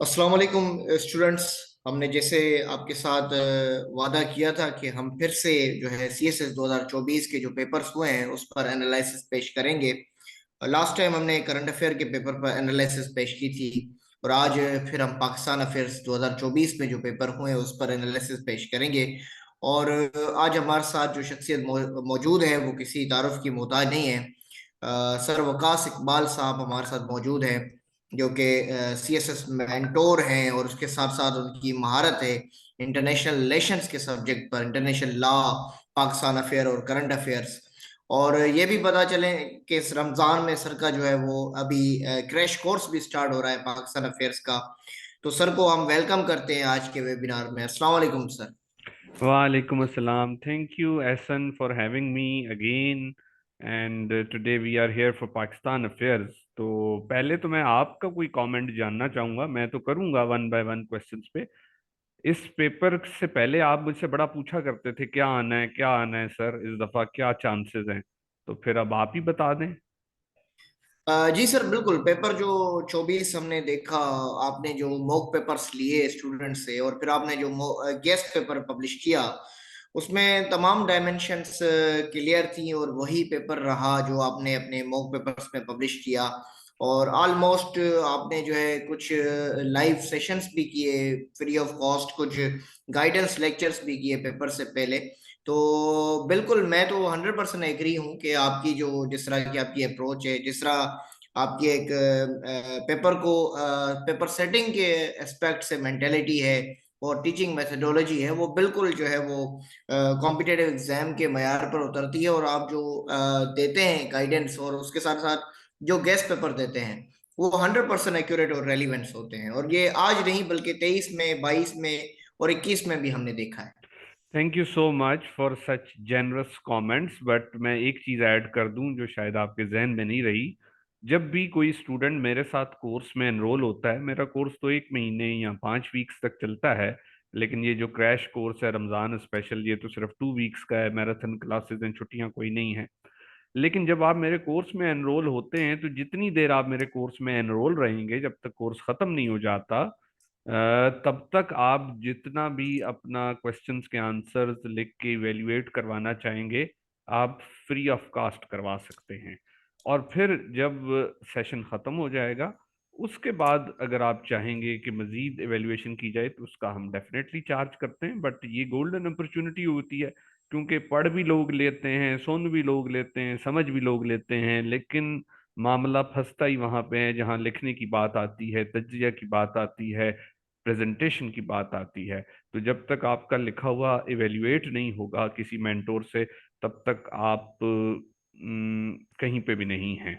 अस्सलाम वालेकुम स्टूडेंट्स। हमने जैसे आपके साथ वादा किया था कि हम फिर से जो है सीएसएस 2024 के जो पेपर्स हुए हैं उस पर एनालिसिस पेश करेंगे। लास्ट टाइम हमने करंट अफेयर के पेपर पर एनालिसिस पेश की थी और आज फिर हम पाकिस्तान अफेयर्स 2024 में जो पेपर हुए हैं उस पर एनालिसिस पेश करेंगे। और आज हमारे साथ जो शख्सियत मौजूद है वो किसी तारुफ की मोहताज नहीं है। सर वकास इकबाल साहब हमारे साथ मौजूद हैं जो कि सीएसएस मेंटोर हैं और उसके साथ साथ उनकी महारत है इंटरनेशनल रिलेशंस के सब्जेक्ट पर, इंटरनेशनल लॉ, पाकिस्तान अफेयर और करंट अफेयर्स। और ये भी पता चले कि इस रमजान में सर का जो है वो अभी क्रैश कोर्स भी स्टार्ट हो रहा है पाकिस्तान अफेयर्स का। तो सर को हम वेलकम करते हैं आज के वेबिनार में। अस्सलाम वालेकुम sir. Walaikum assalam. Thank you, Ehsan, for having me again. And today we are here for Pakistan Affairs. तो पहले तो मैं आपका कोई कमेंट जानना चाहूंगा। मैं तो करूंगा वन बाय वन क्वेश्चंस पे। इस पेपर से पहले आप मुझसे बड़ा पूछा करते थे क्या आना है, क्या आना है सर, इस दफा क्या चांसेस हैं। तो फिर अब आप ही बता दें। जी सर, बिल्कुल। पेपर जो 24 हमने देखा, आपने जो मॉक पेपर्स लिए स्टूडेंट से और फिर आपने जो गेस्ट पेपर पब्लिश किया उसमें तमाम डायमेंशंस क्लियर थी और वही पेपर रहा जो आपने अपने मॉक पेपर्स में पब्लिश किया। और ऑलमोस्ट आपने जो है कुछ लाइव सेशंस भी किए फ्री ऑफ कॉस्ट, कुछ गाइडेंस लेक्चर्स भी किए पेपर से पहले। तो बिल्कुल मैं तो 100% एग्री हूँ कि आपकी जो जिस तरह की आपकी अप्रोच है, जिस तरह आपकी एक पेपर को पेपर सेटिंग के एस्पेक्ट से मेंटेलिटी है और टीचिंग मेथडोलॉजी है, वो बिल्कुल जो है वो कॉम्पिटेटिव एग्जाम के मयार पर उतरती है। और आप जो देते हैं गाइडेंस और उसके साथ साथ जो गेस्ट पेपर देते हैं वो 100% एक्यूरेट और रेलिवेंस होते हैं। और ये आज नहीं बल्कि 23 में, 22 में और 21 में भी हमने देखा है। Thank you so much for such generous comments. But मैं एक चीज़ ऐड कर दूं जो शायद आपके जहन में नहीं रही। जब भी कोई स्टूडेंट मेरे साथ कोर्स में एनरोल होता है, मेरा कोर्स तो 1 महीने या 5 वीक्स तक चलता है, लेकिन ये जो क्रैश कोर्स है रमज़ान स्पेशल, ये तो सिर्फ 2 वीक्स का है। मैराथन क्लासेस हैं, छुट्टियां कोई नहीं है। लेकिन जब आप मेरे कोर्स में एनरोल होते हैं तो जितनी देर आप मेरे कोर्स में एनरोल रहेंगे, जब तक कोर्स खत्म नहीं हो जाता, तब तक आप जितना भी अपना क्वेश्चंस के आंसर्स लिख के इवेल्युएट करवाना चाहेंगे, आप फ्री ऑफ कास्ट करवा सकते हैं। और फिर जब सेशन खत्म हो जाएगा, उसके बाद अगर आप चाहेंगे कि मजीद इवेल्युएशन की जाए तो उसका हम डेफिनेटली चार्ज करते हैं। बट ये गोल्डन अपॉर्चुनिटी होती है, क्योंकि पढ़ भी लोग लेते हैं, सुन भी लोग लेते हैं, समझ भी लोग लेते हैं, लेकिन मामला फंसता ही वहां पे है जहां लिखने की बात आती है, तज्जिया की बात आती है, प्रेजेंटेशन की बात आती है। तो जब तक आपका लिखा हुआ इवेल्युएट नहीं होगा किसी मेंटोर से, तब तक आप कहीं पे भी नहीं हैं।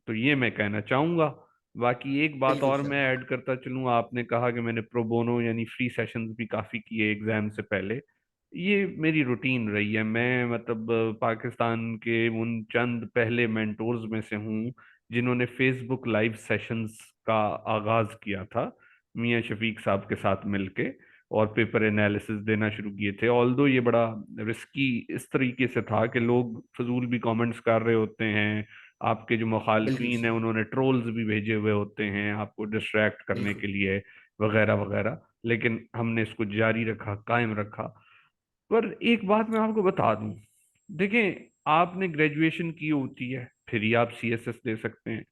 तो ये मैं कहना चाहूँगा। बाकी एक बात बिल्कुल और सर। मैं ऐड करता चलूँ। आपने कहा कि मैंने प्रो बोनो यानी फ्री सेशंस भी काफ़ी किए एग्जाम से पहले। ये मेरी रूटीन रही है। मैं मतलब पाकिस्तान के उन चंद पहले मेंटोर्स में से हूँ जिन्होंने फेसबुक लाइव सेशंस का आगाज किया था मियां शफीक साहब के साथ मिलके, और पेपर एनालिसिस देना शुरू किए थे। ऑल्दो ये बड़ा रिस्की इस तरीके से था कि लोग फजूल भी कमेंट्स कर रहे होते हैं, आपके जो बिल्कुल मुखालफीन है सर। उन्होंने ट्रोल्स भी भेजे हुए होते हैं आपको डिस्ट्रैक्ट करने बिल्कुल। के लिए, वगैरह वगैरह। लेकिन हमने इसको जारी रखा, कायम रखा। पर एक बात मैं आपको बता दूं, देखें, आपने ग्रेजुएशन की होती है फिर ही आप सीएसएस दे सकते हैं।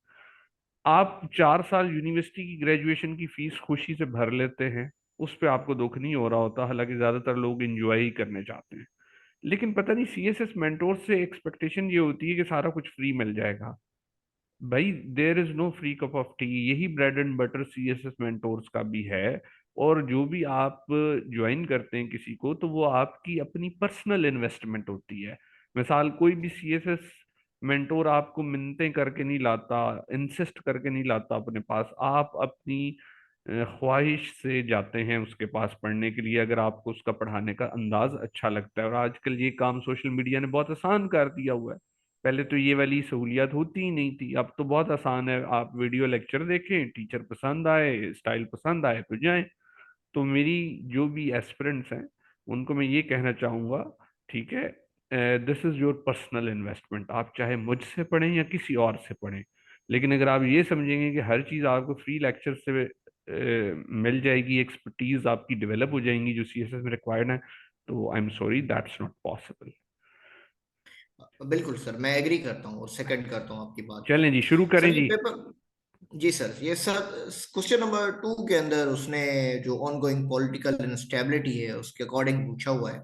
आप 4 साल यूनिवर्सिटी की ग्रेजुएशन की फीस खुशी से भर लेते हैं, उस पे आपको दुख नहीं हो रहा होता, हालांकि ज्यादातर लोग एंजॉय ही करने चाहते हैं। लेकिन पता नहीं सीएसएस मेंटोर से एक्सपेक्टेशन ये होती है कि सारा कुछ फ्री मिल जाएगा। भाई, there is no free cup of tea. यही bread and butter CSS mentors का भी है। और जो भी आप ज्वाइन करते हैं किसी को, तो वो आपकी अपनी पर्सनल इन्वेस्टमेंट होती है। मिसाल, कोई भी सीएसएस मेंटोर आपको मिन्नतें करके नहीं लाता, इंसिस्ट करके नहीं लाता अपने पास। आप अपनी ख्वाहिश से जाते हैं उसके पास पढ़ने के लिए, अगर आपको उसका पढ़ाने का अंदाज अच्छा लगता है। और आजकल ये काम सोशल मीडिया ने बहुत आसान कर दिया हुआ है। पहले तो ये वाली सहूलियत होती ही नहीं थी, अब तो बहुत आसान है। आप वीडियो लेक्चर देखें, टीचर पसंद आए, स्टाइल पसंद आए तो जाएं। तो मेरी जो भी एस्पिरेंट्स हैं उनको मैं ये कहना चाहूँगा, ठीक है, this is your personal investment. आप चाहे मुझसे पढ़ें या किसी और से पढ़ें, लेकिन अगर आप ये समझेंगे कि हर चीज आपको फ्री लेक्चर से मिल जाएगी, एक्सपर्टीज आपकी डेवलप हो जाएंगी जो सीएसएस में रिक्वायर्ड है, तो I am sorry, that's not possible. बिल्कुल सर, मैं एग्री करता हूँ और सेकंड करता हूँ आपकी बात को। चलें जी, शुरू सर करें ये जी। पेपर, जी सर, ये सर क्वेश्चन नंबर 2 के अंदर उसने जो ऑनगोइंग पॉलिटिकल इंस्टेबिलिटी है उसके अकॉर्डिंग पूछा हुआ है,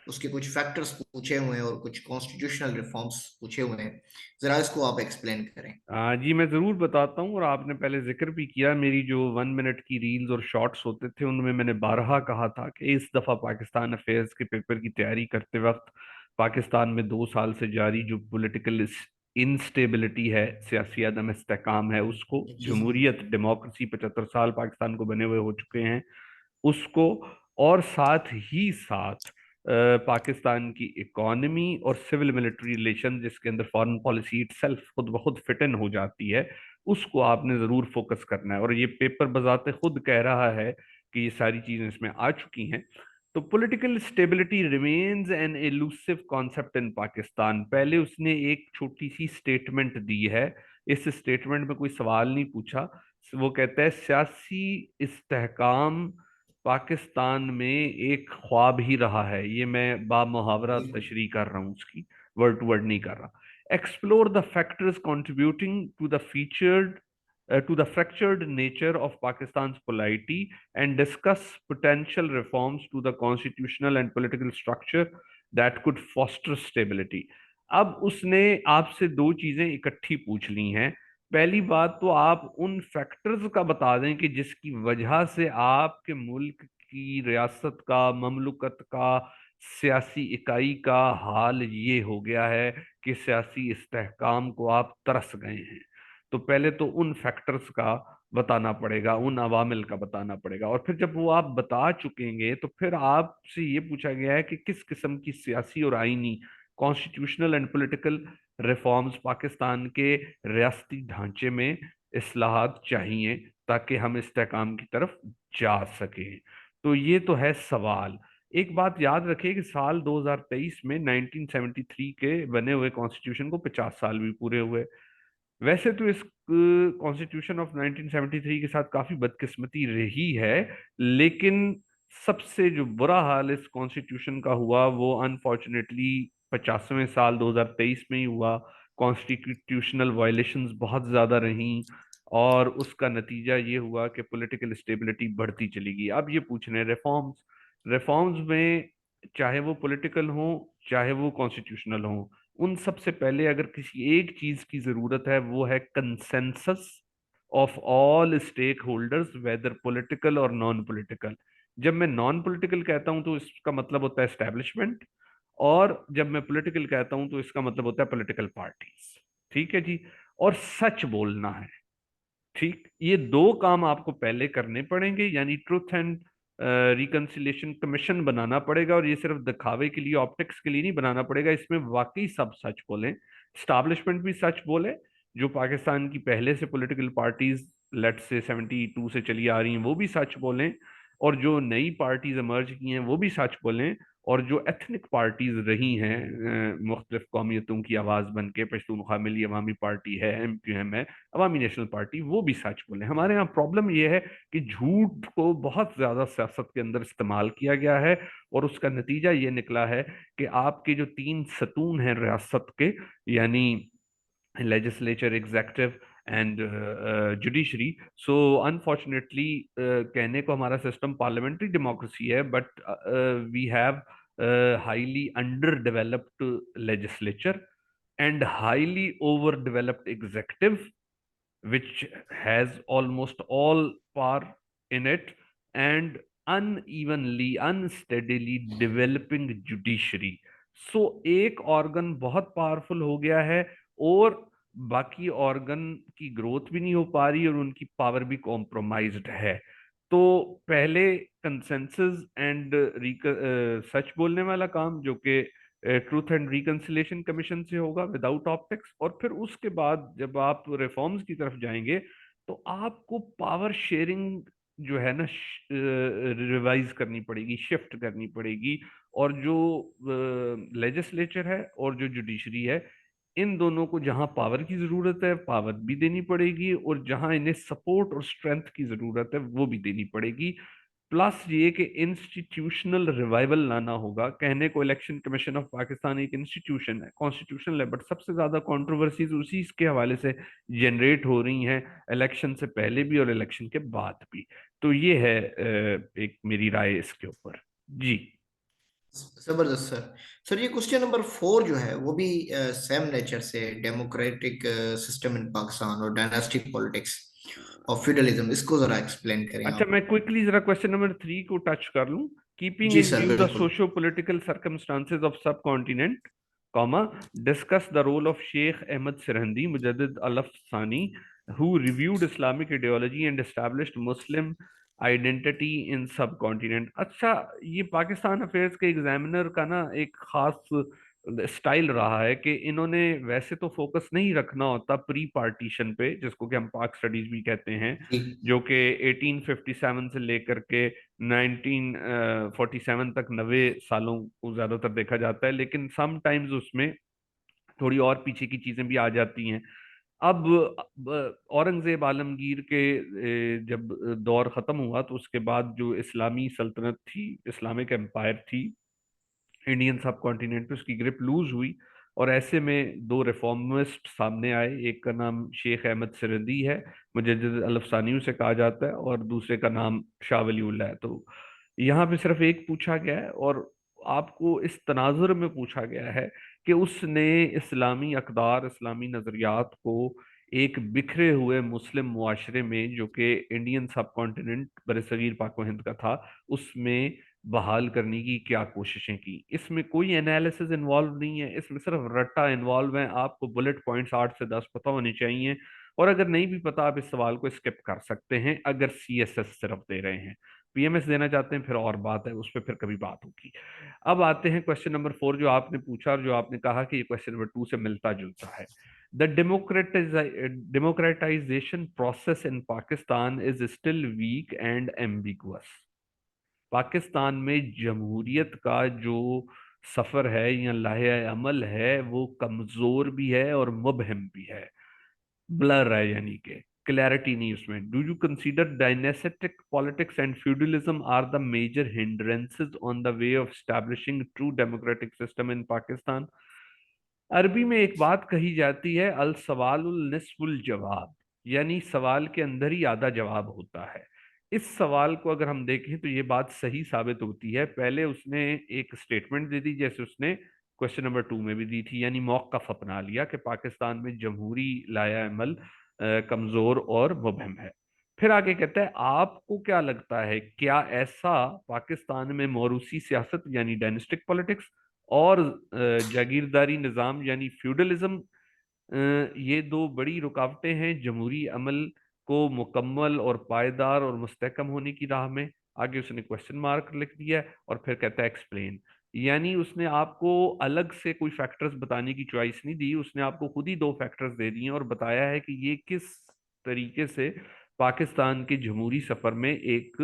उसके कुछ फैक्टर्स पूछे हुए हैं और कुछ कॉन्स्टिट्यूशनल रिफॉर्म्स पूछे हुए हैं। जरा इसको आप एक्सप्लेन करें। जी मैं ज़रूर बताता हूँ। और आपने पहले जिक्र भी किया, मेरी जो 1 मिनट की रील्स और शॉर्ट्स होते थे उनमें मैंने बारहा कहा था कि इस दफ़ा पाकिस्तान अफेयर्स के पेपर की तैयारी करते वक्त पाकिस्तान में 2 साल से जारी जो पॉलिटिकल इंस्टेबिलिटी है, सियासी अदम इस्तेकाम है, उसको, जी जी। जमहूरियत डेमोक्रेसी 75 साल पाकिस्तान को बने हुए हो चुके हैं, उसको, और साथ ही साथ पाकिस्तान की इकॉनमी और सिविल मिलिट्री रिलेशन जिसके अंदर फॉरेन पॉलिसी इटसेल्फ खुद ब खुद फिट इन हो जाती है, उसको आपने जरूर फोकस करना है। और ये पेपर बजाते खुद कह रहा है कि ये सारी चीजें इसमें आ चुकी हैं। तो political stability remains an elusive concept in Pakistan, पहले उसने एक छोटी सी स्टेटमेंट दी है। इस स्टेटमेंट में कोई सवाल नहीं पूछा। वो कहता है सियासी इस्तेहकाम पाकिस्तान में एक ख्वाब ही रहा है। ये मैं बा मुहावरा बिल्कुल। तशरीह कर रहा हूँ उसकी, वर्ड टू वर्ड नहीं कर रहा। Explore the factors contributing to the fractured nature of Pakistan polity and discuss potential reforms to the constitutional and political structure that could foster stability। अब उसने आपसे दो चीजें इकट्ठी पूछ ली हैं। पहली बात तो आप उन फैक्टर्स का बता दें कि जिसकी वजह से आपके मुल्क की रियासत का, ममलुकत का, सियासी इकाई का हाल ये हो गया है कि सियासी इस्तेहकाम को आप तरस गए हैं। तो पहले तो उन फैक्टर्स का बताना पड़ेगा, उन अवामिल का बताना पड़ेगा। और फिर जब वो आप बता चुकेंगे तो फिर आपसे ये पूछा गया है कि किस किस्म की सियासी और आईनी, constitutional and political reforms Pakistan के रियासती ढांचे में इस्लाहात चाहिए ताकि हम इस्तेहकाम की तरफ जा सकें। तो ये तो है सवाल। एक बात याद रखिए कि साल 2023 में 1973 के बने हुए कॉन्स्टिट्यूशन को 50 साल भी पूरे हुए। वैसे तो इस कॉन्स्टिट्यूशन ऑफ 1973 के साथ काफी बदकिस्मती रही है, लेकिन सबसे जो बुरा हाल इस कॉन्स्टिट्यूशन का हुआ वो अनफॉर्चुनेटली 50वें साल 2023 में ही हुआ। कॉन्स्टिट्यूशनल वायलेशंस बहुत ज्यादा रहीं और उसका नतीजा ये हुआ कि पॉलिटिकल स्टेबिलिटी बढ़ती चली गई। अब ये पूछ रहे हैं रिफॉर्म्स, रिफॉर्म्स में चाहे वो पॉलिटिकल हो चाहे वो कॉन्स्टिट्यूशनल हो, उन सबसे पहले अगर किसी एक चीज की जरूरत है वो है consensus of all stakeholders, whether political और नॉन पॉलिटिकल। जब मैं नॉन पॉलिटिकल कहता हूं तो इसका मतलब होता है एस्टेब्लिशमेंट, और जब मैं पॉलिटिकल कहता हूं तो इसका मतलब होता है पॉलिटिकल पार्टीज। ठीक है जी। और सच बोलना है। ठीक, ये दो काम आपको पहले करने पड़ेंगे, यानी ट्रुथ एंड रिकंसिलिएशन कमीशन बनाना पड़ेगा। और ये सिर्फ दिखावे के लिए, ऑप्टिक्स के लिए नहीं बनाना पड़ेगा, इसमें वाकई सब सच बोलें, स्टैब्लिशमेंट भी सच बोले, जो पाकिस्तान की पहले से पॉलिटिकल पार्टीज लेट से 72 से चली आ रही हैं वो भी सच बोलें, और जो नई पार्टीज इमर्ज की हैं वो भी सच बोलें, और जो एथनिक पार्टीज रही हैं मुख्तलिफ कौमियतों की आवाज बन के, पश्तूनख्वा मिली अवामी पार्टी है, MQM है, अवामी नेशनल पार्टी, वो भी सच बोले। हमारे यहाँ प्रॉब्लम यह है कि झूठ को बहुत ज्यादा सियासत के अंदर इस्तेमाल किया गया है, और उसका नतीजा ये निकला है कि आपके जो तीन सतून हैं रियासत के, यानी legislature, executive and judiciary. So unfortunately कहने को हमारा सिस्टम पार्लियामेंट्री डेमोक्रेसी है, but we have highly underdeveloped legislature and highly overdeveloped executive which has almost all power in it, and unevenly, unsteadily developing judiciary। सो एक organ बहुत powerful हो गया है और बाकी ऑर्गन की ग्रोथ भी नहीं हो पा रही और उनकी पावर भी कॉम्प्रोमाइज्ड है। तो पहले कंसेंसस एंड सच बोलने वाला काम जो कि ट्रूथ एंड रिकंसिलेशन कमीशन से होगा विदाउट ऑप्टिक्स, और फिर उसके बाद जब आप रिफॉर्म्स की तरफ जाएंगे तो आपको पावर शेयरिंग जो है ना रिवाइज करनी पड़ेगी, शिफ्ट करनी पड़ेगी। और जो लेजिस्लेचर है और जो जुडिशरी है, इन दोनों को जहां पावर की जरूरत है पावर भी देनी पड़ेगी, और जहां इन्हें सपोर्ट और स्ट्रेंथ की जरूरत है वो भी देनी पड़ेगी। प्लस ये कि इंस्टीट्यूशनल रिवाइवल लाना होगा। कहने को इलेक्शन कमीशन ऑफ पाकिस्तान एक इंस्टीट्यूशन है, कॉन्स्टिट्यूशनल है, बट सबसे ज्यादा कंट्रोवर्सीज उसी के हवाले से जनरेट हो रही हैं, इलेक्शन से पहले भी और इलेक्शन के बाद भी। तो ये है एक मेरी राय इसके ऊपर। जी। जबरदस्त सर। सर ये क्वेश्चन नंबर 4 जो है वो भी सेम नेचर से, डेमोक्रेटिक सिस्टम इन पाकिस्तान और डायनास्टिक पॉलिटिक्स और फ्यूडलिज्म, इसको जरा एक्सप्लेन करें अच्छा, आप। मैं क्विकली जरा क्वेश्चन नंबर 3 को टच कर लूं। कीपिंग जी इन सर व्यू द बिल्कुल। Socio political circumstances of subcontinent, comma, discuss the role of Sheikh Ahmad Sirhindi Mujaddid Al Sani, who reviewed Islamic ideology and established Muslim identity in subcontinent. अच्छा, ये पाकिस्तान अफेयर्स के एग्जामिनर का ना एक खास स्टाइल रहा है कि इन्होंने वैसे तो फोकस नहीं रखना होता प्री पार्टीशन पे, जिसको कि हम पाक स्टडीज भी कहते हैं, जी जो कि 1857 से लेकर के 1947 तक, 90 सालों को ज्यादातर देखा जाता है, लेकिन समटाइम्स उसमें थोड़ी और पीछे की चीजें भी आ जाती हैं। अब औरंगजेब आलमगीर के जब दौर खत्म हुआ तो उसके बाद जो इस्लामी सल्तनत थी, इस्लामिक एम्पायर थी इंडियन सब कॉन्टिनेंट पे, उसकी ग्रिप लूज हुई। और ऐसे में दो रिफॉर्मिस्ट सामने आए, एक का नाम शेख अहमद सिरंदी है, मुजद्दिद अल अफ़सानी उसे कहा जाता है, और दूसरे का नाम शाह वलीउल्लाह है। तो यहाँ पे सिर्फ एक पूछा गया है, और आपको इस तनाजुर में पूछा गया है कि उसने इस्लामी अकदार, इस्लामी नज़रियात को एक बिखरे हुए मुस्लिम मुआशरे में, जो कि इंडियन सब कॉन्टिनेंट बरसगीर पाक व हिंद का था, उसमें बहाल करने की क्या कोशिशें की। इसमें कोई एनालिसिस इन्वॉल्व नहीं है, इसमें सिर्फ रट्टा इन्वॉल्व है। आपको बुलेट पॉइंट्स 8 से 10 पता होने चाहिए, और अगर नहीं भी पता आप इस सवाल को स्किप कर सकते हैं अगर सीएसएस सिर्फ दे रहे हैं। पीएमएस देना चाहते हैं फिर और बात है, उस पर फिर कभी बात होगी। अब आते हैं क्वेश्चन नंबर 4 जो आपने पूछा, और जो आपने कहा कि ये क्वेश्चन नंबर 2 से मिलता जुलता है। The democratization process in Pakistan is still weak and ambiguous। Pakistan में जमहूरियत का जो सफर है या लाहे अमल है वो कमजोर भी है और मुबहिम भी है, ब्लर है, यानी कि क्लैरिटी नहीं उसमें। Do you consider dynastic politics and feudalism are the major hindrances on the way of establishing true democratic system in Pakistan? अरबी में एक बात कही जाती है, अल सवालुल निस्फुल जवाब, यानी सवाल के अंदर ही आधा जवाब होता है। इस सवाल को अगर हम देखें तो ये बात सही साबित होती है। पहले उसने एक स्टेटमेंट दे दी, जैसे उसने क्वेश्चन नंबर 2 में भी दी थी, यानी मौक़िफ़ अपना लिया कि पाकिस्तान में जमहूरी लाया अमल कमजोर और मुबहम है। फिर आगे कहता है, आपको क्या लगता है, क्या ऐसा पाकिस्तान में मौरूसी सियासत यानी डायनेस्टिक पॉलिटिक्स और जागीरदारी निज़ाम यानी फ्यूडलिज्म, ये दो बड़ी रुकावटें हैं जमहूरी अमल को मुकम्मल और पायदार और मुस्तहकम होने की राह में? आगे उसने क्वेश्चन मार्क लिख दिया है, और फिर कहता है एक्सप्लेन। यानी उसने आपको अलग से कोई फैक्टर्स बताने की चॉइस नहीं दी, उसने आपको खुद ही दो फैक्टर्स दे दिए और बताया है कि ये किस तरीके से पाकिस्तान के जमहूरी सफर में एक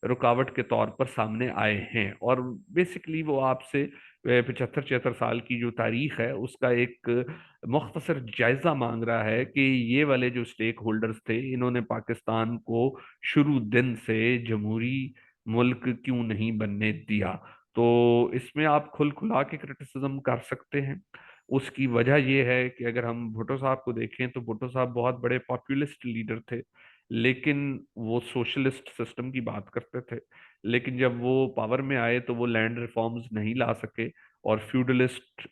रुकावट के तौर पर सामने आए हैं। और बेसिकली वो आपसे 75-76 साल की जो तारीख है उसका एक मुख्तसर जायजा मांग रहा है कि ये वाले जो स्टेक होल्डर्स थे, इन्होंने पाकिस्तान को शुरू दिन से जमहूरी मुल्क क्यों नहीं बनने दिया। तो इसमें आप खुल खुला के क्रिटिसिज्म कर सकते हैं। उसकी वजह यह है कि अगर हम भुट्टो साहब को देखें तो भुट्टो साहब बहुत बड़े पॉपुलिस्ट लीडर थे, लेकिन वो सोशलिस्ट सिस्टम की बात करते थे। लेकिन जब वो पावर में आए तो वो लैंड रिफॉर्म्स नहीं ला सके, और फ्यूडलिस्ट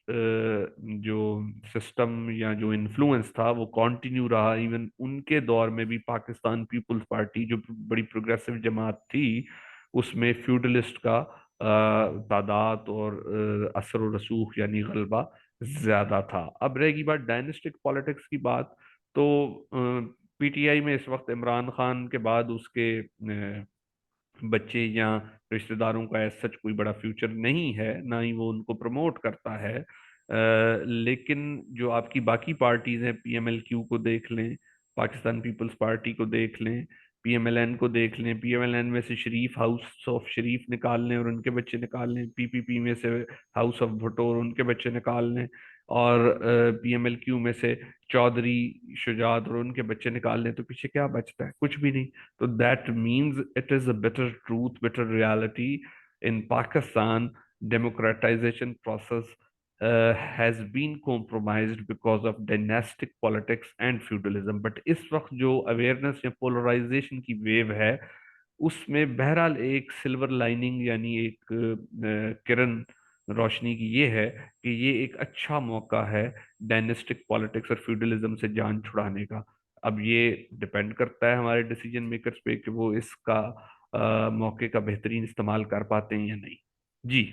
जो सिस्टम या जो इन्फ्लुएंस था वो कंटिन्यू रहा। इवन उनके दौर में भी पाकिस्तान पीपुल्स पार्टी जो बड़ी प्रोग्रेसिव जमात थी, उसमें फ्यूडलिस्ट का तादाद और असर व रसूख यानी गलबा ज्यादा था। अब रहेगी बात डायनेस्टिक पॉलिटिक्स की बात, तो पीटीआई में इस वक्त इमरान खान के बाद उसके बच्चे या रिश्तेदारों का ऐसा सच कोई बड़ा फ्यूचर नहीं है, ना ही वो उनको प्रमोट करता है। लेकिन जो आपकी बाकी पार्टीज हैं, पीएमएलक्यू को देख लें, पाकिस्तान पीपल्स पार्टी को देख लें, पीएमएलएन को देख लें, पीएमएलएन में से शरीफ, हाउस ऑफ शरीफ निकाल लें और उनके बच्चे निकाल लें, पीपीपी में से हाउस ऑफ भुट्टो और उनके बच्चे निकाल लें, और पीएमएलक्यू में से चौधरी, शुजात और उनके बच्चे निकाल लें तो पीछे क्या बचता है? कुछ भी नहीं। तो that means it is a bitter truth, bitter reality in Pakistan. Democratisation process has been compromised because of dynastic politics and feudalism। But इस वक्त जो अवेयरनेस या पोलराइजेशन की वेव है, उसमें बहरहाल एक सिल्वर लाइनिंग यानी एक किरण रोशनी की ये है कि ये एक अच्छा मौका है डायनेस्टिक पॉलिटिक्स और फ्यूडलिज्म से जान छुड़ाने का। अब ये डिपेंड करता है हमारे डिसीजन मेकर्स पे कि वो इसका मौके का बेहतरीन इस्तेमाल कर पाते हैं या नहीं। जी।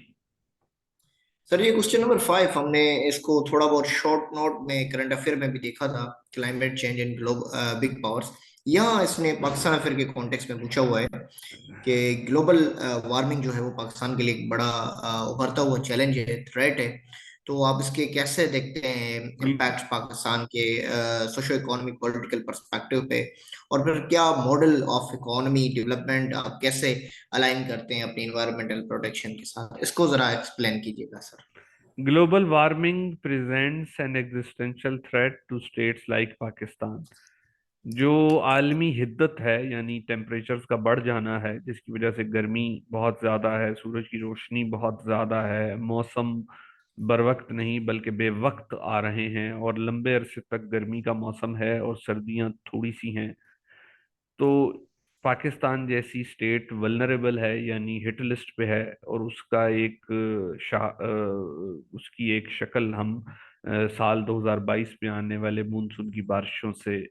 सर ये क्वेश्चन नंबर 5 हमने इसको थोड़ा बहुत शॉर्ट नोट में करंट अफेयर में भी देखा था, climate change and big powers. यहाँ इसने पाकिस्तान अफेयर के कॉन्टेक्स्ट में पूछा हुआ है कि ग्लोबल वार्मिंग जो है वो पाकिस्तान के लिए एक बड़ा उभरता हुआ चैलेंज है, थ्रेट है। तो आप इसके कैसे देखते हैं बिल्कुल। इम्पैक्ट पाकिस्तान के सोशो इकोनॉमिक पॉलिटिकल पर्सपेक्टिव पे, और फिर क्या मॉडल ऑफ इकोनॉमी डेवलपमेंट आप कैसे अलाइन करते हैं अपनी इन्वायरमेंटल प्रोटेक्शन के साथ, इसको जरा एक्सप्लेन कीजिएगा sir. Global warming presents an existential threat to states like Pakistan. जो आलमी हिद्दत है यानी टेम्परेचर्स का बढ़ जाना है, जिसकी वजह से गर्मी बहुत ज़्यादा है, सूरज की रोशनी बहुत ज़्यादा है, मौसम बर वक्त नहीं बल्कि बेवक्त आ रहे हैं और लंबे अरसे तक गर्मी का मौसम है और सर्दियां थोड़ी सी हैं। तो पाकिस्तान जैसी स्टेट वल्नरेबल है यानी हिट लिस्ट पे है, और उसका एक उसकी एक शक्ल हम साल 2022 में आने वाले मानसून की बारिशों से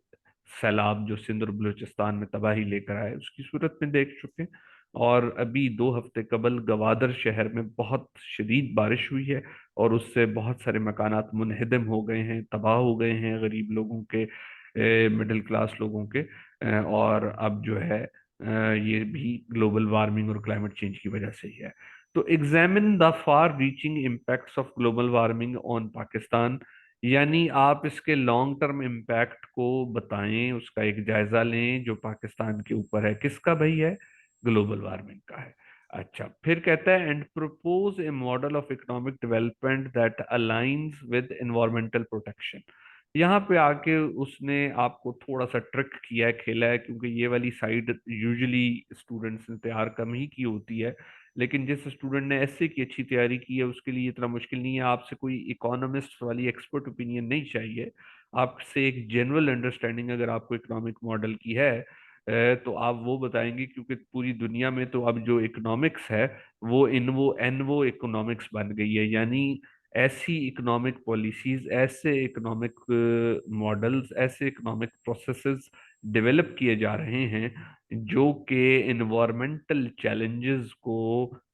सैलाब जो सिंध और बलूचिस्तान में तबाही लेकर आए उसकी सूरत में देख चुके हैं। और अभी 2 हफ्ते कबल गवादर शहर में बहुत शदीद बारिश हुई है और उससे बहुत सारे मकानात मुनहदम हो गए हैं, तबाह हो गए हैं गरीब लोगों के, मिडिल क्लास लोगों के। और अब जो है ये भी ग्लोबल वार्मिंग और क्लाइमेट चेंज की वजह से ही है। तो examine the far reaching impacts of global warming on Pakistan, यानी आप इसके लॉन्ग टर्म इम्पैक्ट को बताएं, उसका एक जायजा लें जो पाकिस्तान के ऊपर है। किसका भाई है? ग्लोबल वार्मिंग का है। अच्छा, फिर कहता है and propose A model of economic development that aligns with environmental protection. यहाँ पे आके उसने आपको थोड़ा सा ट्रिक किया है, खेला है, क्योंकि ये वाली साइड यूजुअली स्टूडेंट्स ने तैयार कम ही की होती है। लेकिन जिस स्टूडेंट ने एसए की अच्छी तैयारी की है उसके लिए इतना मुश्किल नहीं है। आपसे कोई इकोनॉमिस्ट वाली एक्सपर्ट ओपिनियन नहीं चाहिए, आपसे एक जनरल अंडरस्टैंडिंग अगर आपको इकोनॉमिक मॉडल की है तो आप वो बताएंगे, क्योंकि पूरी दुनिया में तो अब जो इकोनॉमिक्स है वो इनवो एनवो इकोनॉमिक्स बन गई है। यानी ऐसी इकोनॉमिक पॉलिसीज, ऐसे इकोनॉमिक मॉडल्स, ऐसे इकोनॉमिक प्रोसेसेस डेवलप किए जा रहे हैं जो कि इन्वायरमेंटल चैलेंजेस को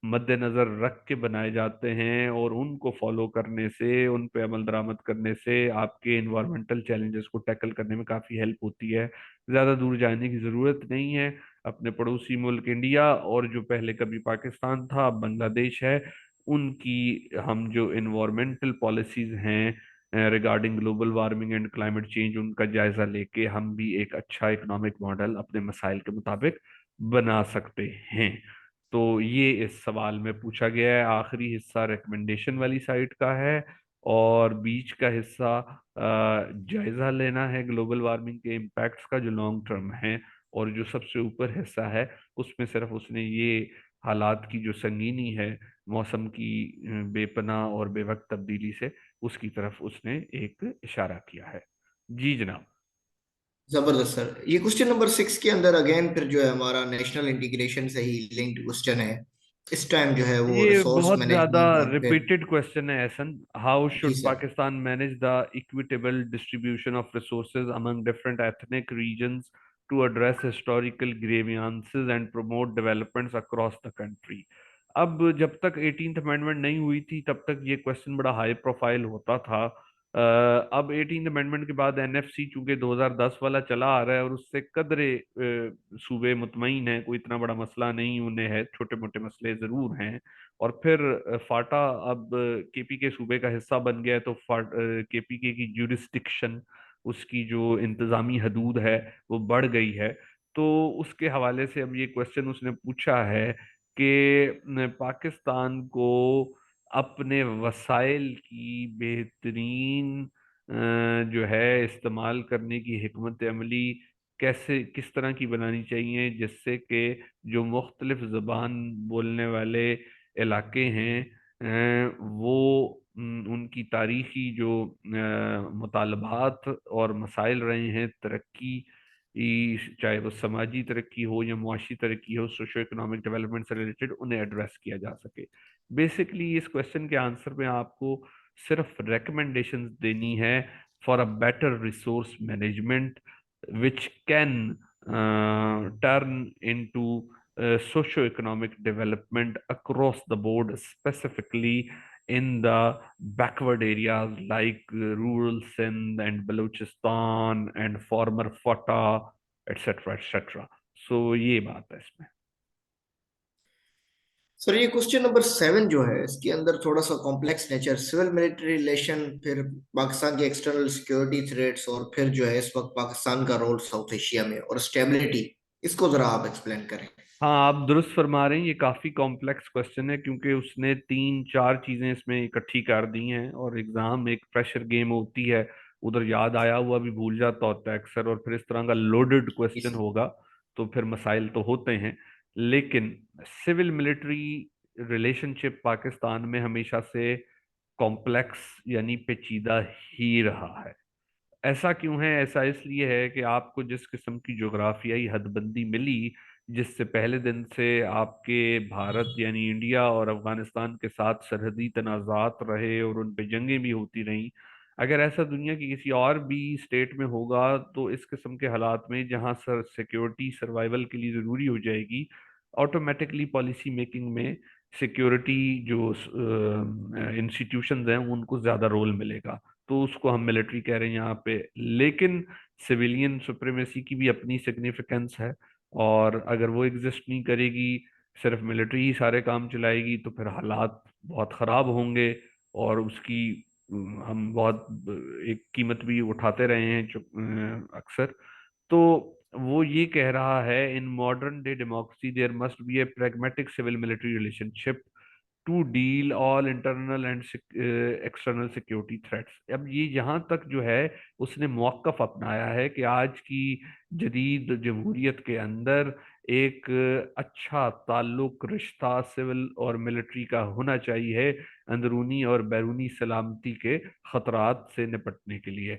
मद्देनजर रख के बनाए जाते हैं, और उनको फॉलो करने से, उन पे अमल दरामद करने से आपके इन्वायरमेंटल चैलेंजेस को टैकल करने में काफ़ी हेल्प होती है। ज़्यादा दूर जाने की ज़रूरत नहीं है। अपने पड़ोसी मुल्क इंडिया और जो पहले कभी पाकिस्तान था अब बांग्लादेश है, उनकी हम जो इन्वायरमेंटल पॉलिसीज हैं regarding global warming and climate change, उनका जायजा लेके हम भी एक अच्छा इकोनॉमिक मॉडल अपने मसाइल के मुताबिक बना सकते हैं। तो ये इस सवाल में पूछा गया है। आखिरी हिस्सा रिकमेंडेशन वाली साइड का है और बीच का हिस्सा जायजा लेना है ग्लोबल वार्मिंग के इम्पैक्ट्स का जो लॉन्ग टर्म है। और जो सबसे ऊपर हिस्सा है उसमें सिर्फ उसने ये हालात की जो संगीनी है मौसम की बेपनाह और बेवक्त तब्दीली से, उसकी तरफ उसने एक इशारा किया है। जी जनाब। जबरदस्त सर। ये क्वेश्चन नंबर 6 के अंदर अगेन फिर जो है हमारा नेशनल इंटीग्रेशन से ही लिंक्ड क्वेश्चन है। इस टाइम जो है वो ये रिसोर्स बहुत ज्यादा मैनेजमेंट और फिर। रिपीटेड क्वेश्चन है एहसन। हाउ जी should sir. Pakistan manage the equitable distribution of resources among different ethnic regions to address historical grievances and promote developments across the country? अब जब तक 18th अमेंडमेंट नहीं हुई थी तब तक ये क्वेश्चन बड़ा हाई प्रोफाइल होता था। अब 18th अमेंडमेंट के बाद एनएफसी चूंकि 2010 वाला चला आ रहा है और उससे कदरे सूबे मुतमईन है, कोई इतना बड़ा मसला नहीं उन्हें है, छोटे मोटे मसले जरूर हैं। और फिर फाटा अब केपी के सूबे का हिस्सा बन गया है, तो केपीके की ज्यूरिस्डिक्शन, उसकी जो इंतजामी हदूद है वो बढ़ गई है। तो उसके हवाले से अब ये क्वेश्चन उसने पूछा है कि पाकिस्तान को अपने वसाइल की बेहतरीन जो है इस्तेमाल करने की हिकमत अमली कैसे किस तरह की बनानी चाहिए, जिससे कि जो मुख्तलिफ ज़बान बोलने वाले इलाके हैं वो उनकी तारीखी जो मुतालबात और मसाइल रहे हैं तरक्की, चाहे वो समाजी तरक्की हो या मुआशी तरक्की हो, सोशो इकोनॉमिक डेवलपमेंट से रिलेटेड, उन्हें एड्रेस किया जा सके। बेसिकली इस क्वेश्चन के आंसर में आपको सिर्फ recommendations देनी है for a better resource management which can turn into socio-economic development across the board, specifically in the backward areas like rural Sindh and Balochistan and former FATA, etc., etc. So ये बात है इसमें। Sir ये question number 7 जो है इसके अंदर थोड़ा सा complex nature, civil military relation, फिर पाकिस्तान की एक्सटर्नल सिक्योरिटी थ्रेट्स, और फिर जो है इस वक्त पाकिस्तान का रोल साउथ एशिया में और स्टेबिलिटी, इसको जरा आप एक्सप्लेन करें। हाँ, आप दुरुस्त फरमा रहे हैं, ये काफी कॉम्प्लेक्स क्वेश्चन है क्योंकि उसने तीन चार चीजें इसमें इकट्ठी कर दी हैं, और एग्जाम एक प्रेशर गेम होती है, उधर याद आया हुआ भी भूल जाता होता है अक्सर, और फिर इस तरह का लोडेड क्वेश्चन इस होगा तो फिर मसाइल तो होते हैं। लेकिन सिविल मिलिट्री रिलेशनशिप पाकिस्तान में हमेशा से कॉम्प्लेक्स यानी पेचीदा ही रहा है। ऐसा क्यों है? ऐसा इसलिए है कि आपको जिस किस्म की जोग्राफियाई हदबंदी मिली, जिससे पहले दिन से आपके भारत यानी इंडिया और अफगानिस्तान के साथ सरहदी तनाज़ात रहे और उन पे जंगें भी होती रहीं, अगर ऐसा दुनिया की किसी और भी स्टेट में होगा तो इस किस्म के हालात में जहां सर सिक्योरिटी सर्वाइवल के लिए ज़रूरी हो जाएगी, ऑटोमेटिकली पॉलिसी मेकिंग में सिक्योरिटी जो इंस्टीट्यूशंस हैं उनको ज़्यादा रोल मिलेगा। तो उसको हम मिलिट्री कह रहे हैं यहाँ पे। लेकिन सिविलियन सुप्रीमेसी की भी अपनी सिग्निफिकेंस है, और अगर वो एग्जिस्ट नहीं करेगी, सिर्फ मिलिट्री ही सारे काम चलाएगी, तो फिर हालात बहुत ख़राब होंगे, और उसकी हम बहुत एक कीमत भी उठाते रहे हैं अक्सर। तो वो ये कह रहा है, in modern day democracy there must be a pragmatic civil military relationship to deal all internal and external security threats. अब ये यहाँ तक जो है उसने मौक़िफ़ अपनाया है कि आज की जदीद जमहूरियत के अंदर एक अच्छा ताल्लुक रिश्ता सिविल और मिलिट्री का होना चाहिए अंदरूनी और बैरूनी सलामती के खतरात से निपटने के लिए।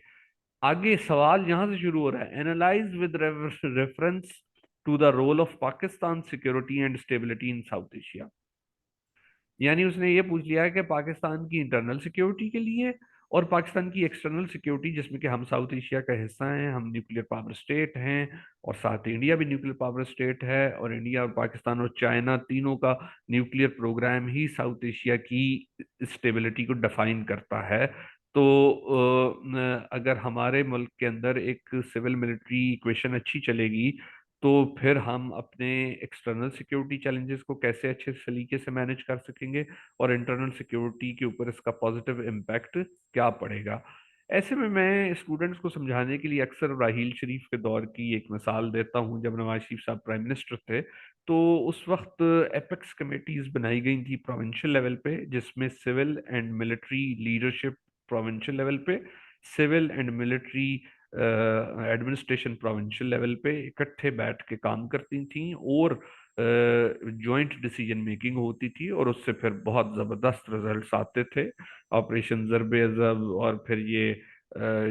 आगे सवाल यहाँ से शुरू हो रहा है, analyse with reference to the role of Pakistan security and stability in South Asia. यानी उसने ये पूछ लिया है कि पाकिस्तान की इंटरनल सिक्योरिटी के लिए और पाकिस्तान की एक्सटर्नल सिक्योरिटी, जिसमें कि हम साउथ एशिया का हिस्सा हैं, हम न्यूक्लियर पावर स्टेट हैं, और साथ ही इंडिया भी न्यूक्लियर पावर स्टेट है, और इंडिया और पाकिस्तान और चाइना तीनों का न्यूक्लियर प्रोग्राम ही साउथ एशिया की स्टेबिलिटी को डिफाइन करता है। तो अगर हमारे मुल्क के अंदर एक सिविल मिलिट्री इक्वेशन अच्छी चलेगी, तो फिर हम अपने एक्सटर्नल सिक्योरिटी चैलेंजेस को कैसे अच्छे सलीके से मैनेज कर सकेंगे, और इंटरनल सिक्योरिटी के ऊपर इसका पॉजिटिव इम्पैक्ट क्या पड़ेगा। ऐसे में मैं स्टूडेंट्स को समझाने के लिए अक्सर राहील शरीफ के दौर की एक मिसाल देता हूं। जब नवाज शरीफ साहब प्राइम मिनिस्टर थे तो उस वक्त एपेक्स कमेटीज बनाई गई थी प्रोविंशियल लेवल पे, जिसमें civil and military leadership provincial level पे, civil and military administration provincial level पे इकट्ठे बैठ के काम करती थी, और जॉइंट डिसीजन मेकिंग होती थी, और उससे फिर बहुत ज़बरदस्त रिजल्ट्स आते थे। ऑपरेशन ज़रबे अज़ब, और फिर ये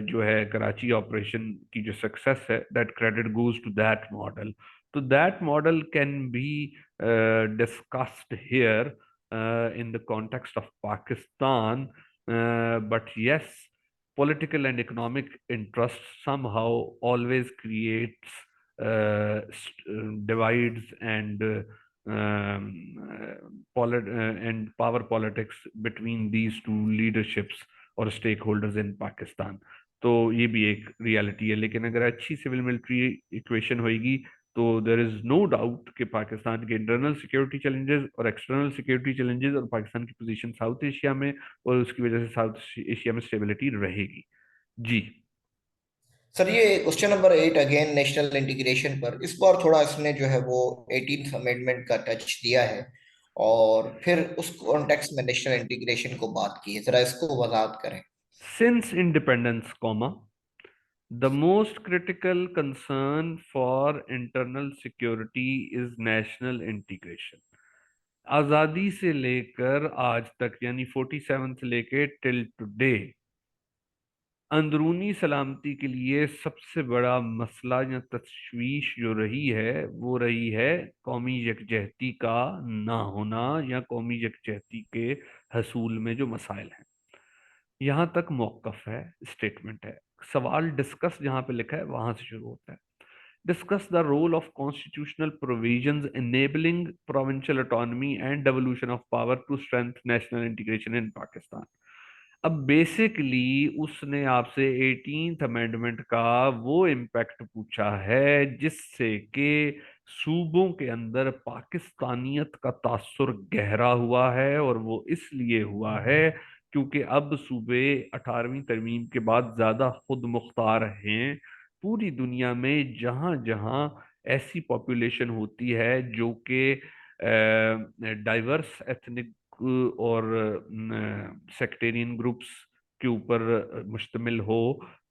जो है कराची ऑपरेशन की जो सक्सेस है, that credit goes to that model. तो that model can be discussed here in the context of Pakistan, but yes, political and economic interest somehow always creates divides and and power politics between these two leaderships और stakeholders in Pakistan। तो ये भी एक reality है। लेकिन अगर अच्छी civil military equation होगी तो देर इज नो डाउट कि पाकिस्तान के इंटरनल सिक्योरिटी चैलेंजेस और एक्सटर्नल सिक्योरिटी चैलेंजेस और पाकिस्तान की पोजीशन साउथ एशिया में, और उसकी वजह से साउथ एशिया में स्टेबिलिटी रहेगी। जी। सर ये question number 8 again national integration पर, इस बार थोड़ा इसने जो है वो 18th अमेंडमेंट का टच दिया है, और फिर उस कॉन्टेक्स्ट में नेशनल इंटीग्रेशन को बात की है, जरा इसको वजाहत करें। Since independence, comma, the most critical concern for internal security is national integration. आजादी से लेकर आज तक यानी 47 से लेकर टिल टुडे अंदरूनी सलामती के लिए सबसे बड़ा मसला या तशवीश जो रही है वो रही है कौमी यकजहती का ना होना या कौमी यकजहती के हसूल में जो मसाइल हैं। यहाँ तक मौकफ है, स्टेटमेंट है। सवाल डिस्कस जहाँ पे लिखा है वहां से शुरू होता है। Discuss the role of constitutional provisions enabling provincial autonomy and devolution of power to strength national integration in Pakistan. अब बेसिकली उसने आपसे 18th अमेंडमेंट का वो इम्पैक्ट पूछा है जिससे कि सूबों के अंदर पाकिस्तानियत का तासुर गहरा हुआ है, और वो इसलिए हुआ है क्योंकि अब सूबे 18वीं तरमीम के बाद ज्यादा खुद मुख्तार हैं। पूरी दुनिया में जहां जहां ऐसी पॉपुलेशन होती है जो कि डाइवर्स एथनिक और सेक्टेरियन ग्रुप्स के ऊपर मुश्तमिल हो,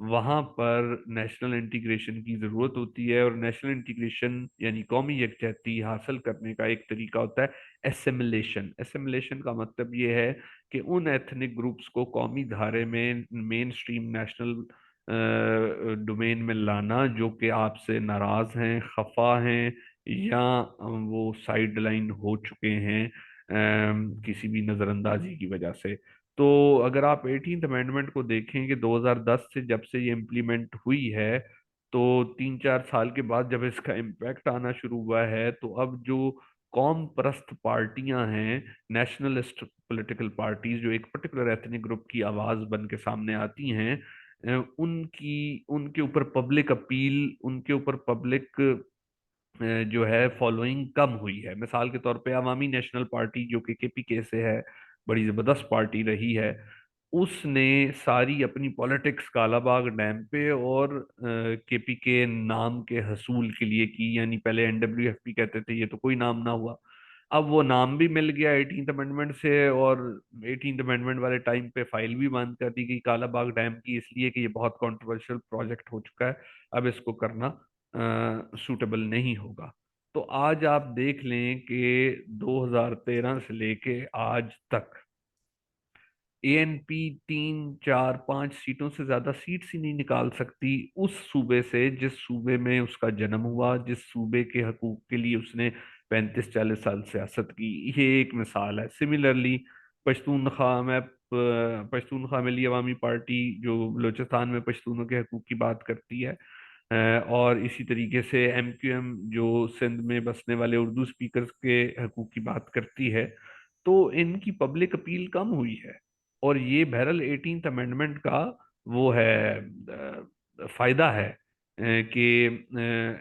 वहाँ पर नेशनल इंटीग्रेशन की ज़रूरत होती है। और नेशनल इंटीग्रेशन यानी कौमी यकजहती हासिल करने का एक तरीका होता है एसिमिलेशन। एसिमिलेशन का मतलब ये है कि उन एथनिक ग्रुप्स को कौमी धारे में मेन स्ट्रीम नेशनल डोमेन में लाना जो कि आपसे नाराज़ हैं, खफा हैं, या वो साइड लाइन हो चुके हैं किसी भी नज़रअंदाजी की वजह से। तो अगर आप 18th अमेंडमेंट को देखें कि 2010 से जब से ये इम्प्लीमेंट हुई है, तो 3-4 साल के बाद जब इसका इम्पैक्ट आना शुरू हुआ है, तो अब जो कौम परस्त पार्टियां हैं, नेशनलिस्ट पॉलिटिकल पार्टीज जो एक पर्टिकुलर एथनिक ग्रुप की आवाज बन के सामने आती हैं, उनकी उनके ऊपर पब्लिक अपील, उनके ऊपर पब्लिक जो है फॉलोइंग कम हुई है। मिसाल के तौर पे अवामी नेशनल पार्टी जो कि केपीके से है, बड़ी जबरदस्त पार्टी रही है, उसने सारी अपनी पॉलिटिक्स कालाबाग डैम पे और केपीके नाम के हसूल के लिए की। यानी पहले एनडब्ल्यूएफपी कहते थे, ये तो कोई नाम ना हुआ। अब वो नाम भी मिल गया 18th अमेंडमेंट से, और 18th अमेंडमेंट वाले टाइम पे फाइल भी बंद कर दी गई कालाबाग डैम की, इसलिए कि ये बहुत कंट्रोवर्शियल प्रोजेक्ट हो चुका है, अब इसको करना सूटेबल नहीं होगा। तो आज आप देख लें कि 2013 से लेके आज तक एएनपी 3, 4, 5 सीटों से ज्यादा सीट्स ही नहीं निकाल सकती उस सूबे से जिस सूबे में उसका जन्म हुआ, जिस सूबे के हकूक के लिए उसने 35-40 साल सियासत की। ये एक मिसाल है। सिमिलरली पश्तूनख्वा में पश्तूनख्वा मिली अवामी पार्टी जो बलूचिस्तान में पश्तूनों के हकूक की बात करती है, और इसी तरीके से एमक्यूएम जो सिंध में बसने वाले उर्दू स्पीकर्स के हकूक की बात करती है। तो इनकी पब्लिक अपील कम हुई है, और ये बहरल 18th अमेंडमेंट का वो है फायदा है कि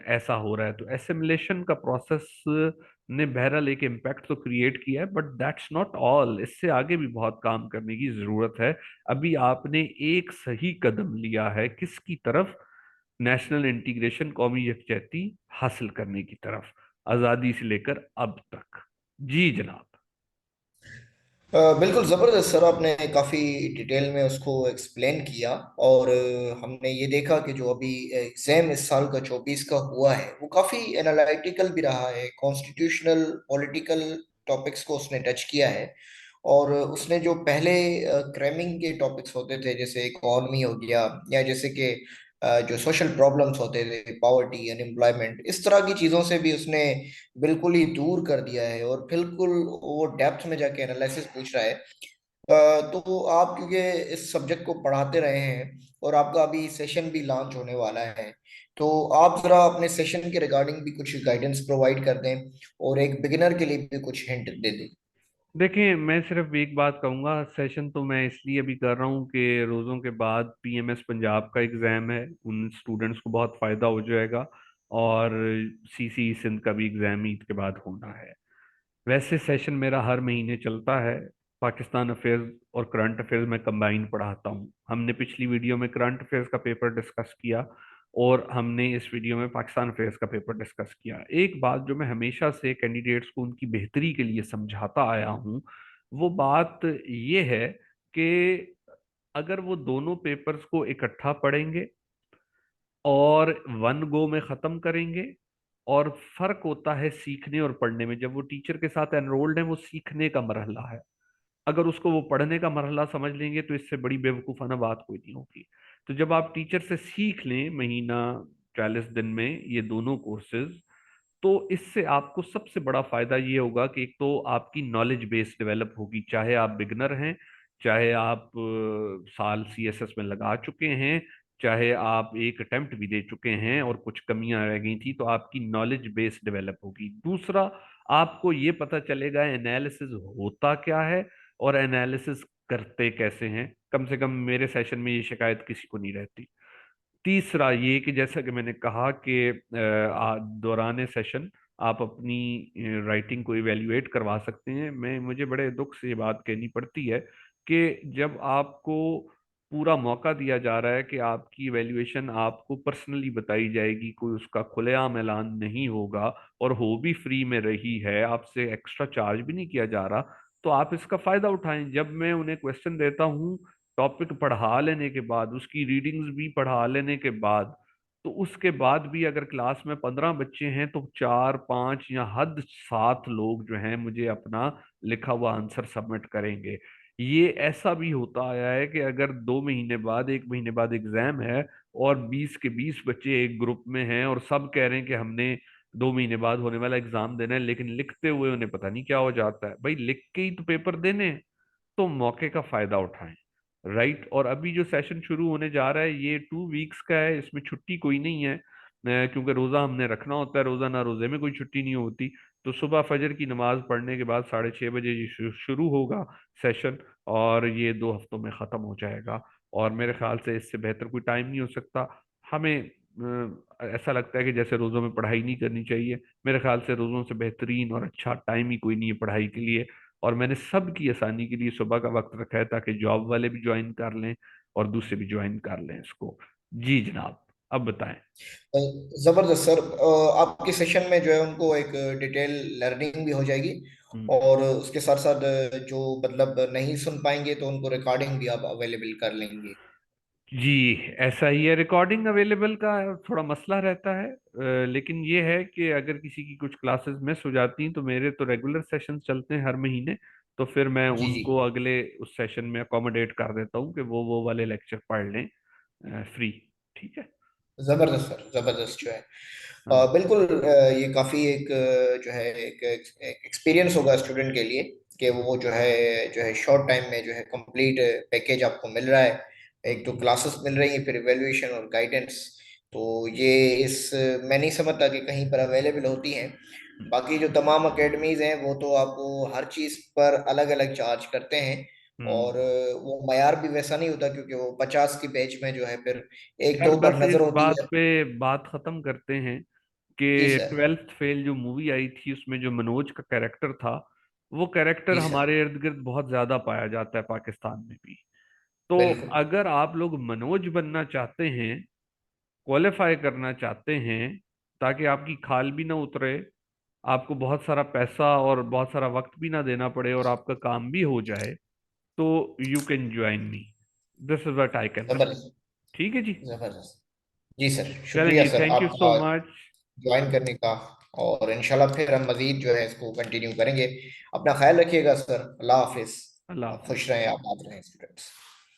ऐसा हो रहा है। तो एसिमिलेशन का प्रोसेस ने बहरल एक इम्पैक्ट तो क्रिएट किया है, बट दैट्स नॉट ऑल। इससे आगे भी बहुत काम करने की जरूरत है। अभी आपने एक सही कदम लिया है किसकी तरफ? नेशनल इंटीग्रेशन, कौमी यकजहती हासिल करने की तरफ, आजादी से लेकर अब तक। जी जनाब। बिल्कुल ज़बरदस्त सर, आपने काफ़ी डिटेल में उसको एक्सप्लेन किया। और हमने ये देखा कि जो अभी एग्ज़ाम इस साल का 24 का हुआ है वो काफ़ी एनालिटिकल भी रहा है, कॉन्स्टिट्यूशनल पॉलिटिकल टॉपिक्स को उसने टच किया है। और उसने जो पहले क्रैमिंग के टॉपिक्स होते थे जैसे इकॉनमी हो गया, या जैसे कि जो सोशल प्रॉब्लम्स होते थे, पॉवर्टी, अनएम्प्लॉयमेंट, इस तरह की चीज़ों से भी उसने बिल्कुल ही दूर कर दिया है और बिल्कुल वो डेप्थ में जाके एनालिसिस पूछ रहा है। तो आप क्योंकि इस सब्जेक्ट को पढ़ाते रहे हैं और आपका अभी सेशन भी लॉन्च होने वाला है, तो आप जरा अपने सेशन के रिगार्डिंग भी कुछ गाइडेंस प्रोवाइड कर दें और एक बिगिनर के लिए भी कुछ हिंट दे दें। देखिए, मैं सिर्फ एक बात कहूंगा, सेशन तो मैं इसलिए भी कर रहा हूँ कि रोज़ों के बाद पीएमएस पंजाब का एग्ज़ाम है, उन स्टूडेंट्स को बहुत फ़ायदा हो जाएगा। और सीसी सिंध का भी एग्ज़ाम ईद के बाद होना है। वैसे सेशन मेरा हर महीने चलता है। पाकिस्तान अफेयर्स और करंट अफेयर्स में कंबाइन पढ़ाता हूँ। हमने पिछली वीडियो में करंट अफेयर्स का पेपर डिस्कस किया, और हमने इस वीडियो में पाकिस्तान अफेयर्स का पेपर डिस्कस किया। एक बात जो मैं हमेशा से कैंडिडेट्स को उनकी बेहतरी के लिए समझाता आया हूँ, वो बात ये है कि अगर वो दोनों पेपर्स को इकट्ठा पढ़ेंगे और वन गो में खत्म करेंगे, और फर्क होता है सीखने और पढ़ने में। जब वो टीचर के साथ एनरोल्ड है, वो सीखने का मरहला है। अगर उसको वो पढ़ने का मरहला समझ लेंगे तो इससे बड़ी बेवकूफाना बात कोई नहीं होगी। तो जब आप टीचर से सीख लें महीना 40 दिन में ये दोनों कोर्सेज, तो इससे आपको सबसे बड़ा फायदा ये होगा कि एक तो आपकी नॉलेज बेस डेवलप होगी, चाहे आप बिगनर हैं, चाहे आप साल सीएसएस में लगा चुके हैं, चाहे आप एक अटेम्प्ट भी दे चुके हैं और कुछ कमियां रह गई थी, तो आपकी नॉलेज बेस डेवलप होगी। दूसरा, आपको ये पता चलेगा एनालिसिस होता क्या है और एनालिसिस करते कैसे हैं। कम से कम मेरे सेशन में ये शिकायत किसी को नहीं रहती। तीसरा ये कि जैसा कि मैंने कहा कि दौरान सेशन आप अपनी राइटिंग को इवेल्युएट करवा सकते हैं। मैं मुझे बड़े दुख से ये बात कहनी पड़ती है कि जब आपको पूरा मौका दिया जा रहा है कि आपकी इवेल्युएशन आपको पर्सनली बताई जाएगी, कोई उसका खुलेआम ऐलान नहीं होगा, और हो भी फ्री में रही है, आपसे एक्स्ट्रा चार्ज भी नहीं किया जा रहा, तो आप इसका फायदा उठाएं। जब मैं उन्हें क्वेश्चन देता हूँ टॉपिक पढ़ा लेने के बाद, उसकी रीडिंग्स भी पढ़ा लेने के बाद, तो उसके बाद भी अगर क्लास में 15 बच्चे हैं तो 4 5 या हद 7 लोग जो हैं मुझे अपना लिखा हुआ आंसर सबमिट करेंगे। ये ऐसा भी होता आया है कि अगर 2 महीने बाद, 1 महीने बाद एग्जाम है और 20 के 20 बच्चे एक ग्रुप में हैं और सब कह रहे हैं कि हमने 2 महीने बाद होने वाला एग्जाम देना है, लेकिन लिखते हुए उन्हें पता नहीं क्या हो जाता है। भाई लिख के ही तो पेपर देने हैं, तो मौके का फायदा उठाएं। राइट। और अभी जो सेशन शुरू होने जा रहा है ये 2 वीक्स का है, इसमें छुट्टी कोई नहीं है, क्योंकि रोजा हमने रखना होता है, रोजा ना रोजे में कोई छुट्टी नहीं होती। तो सुबह फजर की नमाज पढ़ने के बाद 6:30 बजे ये शुरू होगा सेशन, और ये 2 हफ्तों में खत्म हो जाएगा। और मेरे ख्याल से इससे बेहतर कोई टाइम नहीं हो सकता। हमें ऐसा लगता है कि जैसे रोजों में पढ़ाई नहीं करनी चाहिए, मेरे ख्याल से रोजों से बेहतरीन और अच्छा टाइम ही कोई नहीं है पढ़ाई के लिए। और मैंने सबकी आसानी के लिए सुबह का वक्त रखा है ताकि जॉब वाले भी ज्वाइन कर लें और दूसरे भी ज्वाइन कर लें इसको। जी जनाब, अब बताएं। जबरदस्त सर। आपके सेशन में जो है उनको एक डिटेल लर्निंग भी हो जाएगी, हम्म। और उसके साथ साथ जो मतलब नहीं सुन पाएंगे तो उनको रिकॉर्डिंग भी आप अवेलेबल कर लेंगे। जी, ऐसा ही है। रिकॉर्डिंग अवेलेबल का थोड़ा मसला रहता है, लेकिन ये है कि अगर किसी की कुछ क्लासेस मिस हो जाती हैं तो मेरे तो रेगुलर सेशन चलते हैं हर महीने, तो फिर मैं जी जी। उनको अगले उस सेशन में अकोमोडेट कर देता हूँ कि वो वाले लेक्चर पढ़ लें फ्री। ठीक है। जबरदस्त सर, जबरदस्त जो है। हाँ। बिल्कुल, ये काफी एक जो है एक एक्सपीरियंस होगा स्टूडेंट के लिए कि वो जो है शॉर्ट टाइम में जो है कंप्लीट पैकेज आपको मिल रहा है। एक तो हम्म। क्लासेस मिल रही हैं, फिर इवेल्युएशन और गाइडेंस। तो ये इस मैं नहीं समझता कि कहीं पर अवेलेबल होती हैं। हम्म। बाकी जो तमाम अकेडमीज हैं वो तो आपको हर चीज पर अलग अलग चार्ज करते हैं, और हम्म। वो मयार भी वैसा नहीं होता, क्योंकि वो 50 की बैच में जो है फिर एक खैर दो पर बस इस नजर होती बात है। पे बात खत्म करते हैं जी कि सर। 12th फेल जो मूवी आई थी उसमें जो मनोज का कैरेक्टर था, वो कैरेक्टर जी सर। हमारे इर्द गिर्द बहुत ज्यादा पाया जाता है पाकिस्तान में भी। तो बिल्कुल। अगर आप लोग मनोज बनना चाहते हैं, क्वालिफाई करना चाहते हैं, ताकि आपकी खाल भी ना उतरे, आपको बहुत सारा पैसा और बहुत सारा वक्त भी ना देना पड़े और आपका काम भी हो जाए, तो you can join me. This is what I can जबरदस्त। रेकमेंड। ठीक है जी। जबरदस्त। जी सर, चलें शुक्रिया जी, सर थैंक यू सो आपका मच। ज्वाइन करने का। और इंशाल्लाह फिर हम मजीद जो है इसको कंटिन्यू करेंगे। अपना ख्याल रखिएगा सर। अल्लाह हाफिज। अल्लाह आप हाफिज। खुश रहें, आबाद रहें स्टूडेंट्स।